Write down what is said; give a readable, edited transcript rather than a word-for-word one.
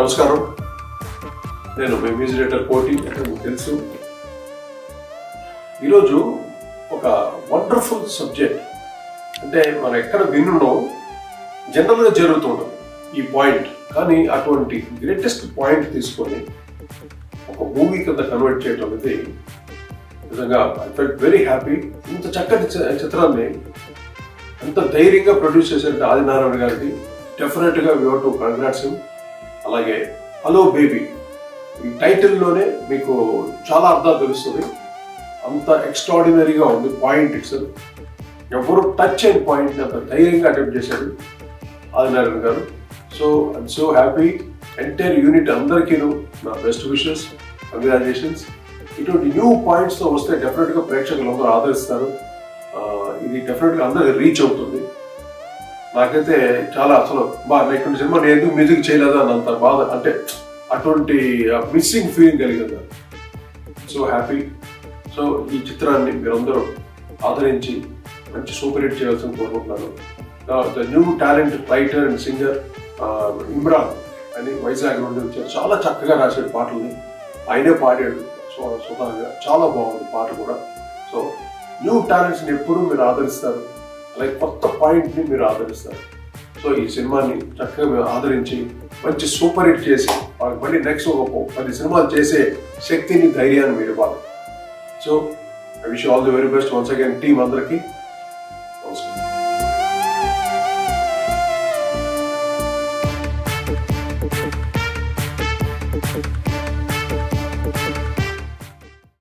నమస్కారం. నేను మీ music director కోటి మీకు తెలుసు. ఈరోజు ఒక వండర్ఫుల్ సబ్జెక్ట్, అంటే మనం ఎక్కడ వినున్నాం, జనరల్గా జరుగుతుండదు ఈ పాయింట్, కానీ అటువంటి గ్రేటెస్ట్ పాయింట్ తీసుకొని ఒక మూవీ కింద కన్వర్ట్ చేయడం అనేది నిజంగా ఐ ఫెల్ట్ వెరీ హ్యాపీ. ఇంత చక్కటి చిత్రాన్ని ఎంత ధైర్యంగా ప్రొడ్యూస్ చేశారంటే ఆదినారాయణ గారికి definitely we want to congrats him. అలాగే హలో బేబీ, ఈ టైటిల్లోనే మీకు చాలా అర్థాలు తెలుస్తుంది. అంత ఎక్స్ట్రాడినరీగా ఉంది పాయింట్. ఇట్స్ ఎవరు టచ్ అయిన పాయింట్ని అంత ధైర్యంగా అటెంప్ట్ చేశారు ఆదినారాయణ గారు. So I'm so happy. Entire unit అందరికీ నా బెస్ట్ విషెస్, కంగ్రాచులేషన్స్. ఇటువంటి న్యూ పాయింట్స్తో వస్తే డెఫినెట్గా ప్రేక్షకులు అందరూ ఆదరిస్తారు. ఇది డెఫినెట్గా అందరికి రీచ్ అవుతుంది. నాకైతే చాలా అసలు బాగా ఇటువంటి సినిమా నేను ఎందుకు మ్యూజిక్ చేయలేదు అన్నంత బాధ, అంటే అటువంటి మిస్సింగ్ ఫీలింగ్ కలిగింది. So happy. సో ఈ చిత్రాన్ని మీరందరూ ఆదరించి మంచి సూపర్ హిట్ చేయాల్సింది కోరుకుంటున్నాను. The new talent writer and singer Imran అని వైజాగ్ నుండి వచ్చారు. చాలా చక్కగా రాశాడు పాటల్ని, ఆయనే పాడాడు స్వతహాగా. చాలా బాగుంది పాట కూడా. సో న్యూ టాలెంట్స్ని ఎప్పుడూ మీరు ఆదరిస్తారు, అలాగే కొత్త పాయింట్ని మీరు ఆదరిస్తారు. సో ఈ సినిమాని చక్కగా మీరు ఆదరించి మంచి సూపర్ హిట్ చేసి మళ్ళీ నెక్స్ట్ ఒక 10 సినిమాలు చేసే శక్తిని, ధైర్యాన్ని మీరు ఇవ్వాలి. So I wish all the very best once again team అందరికీ. నమస్కారం.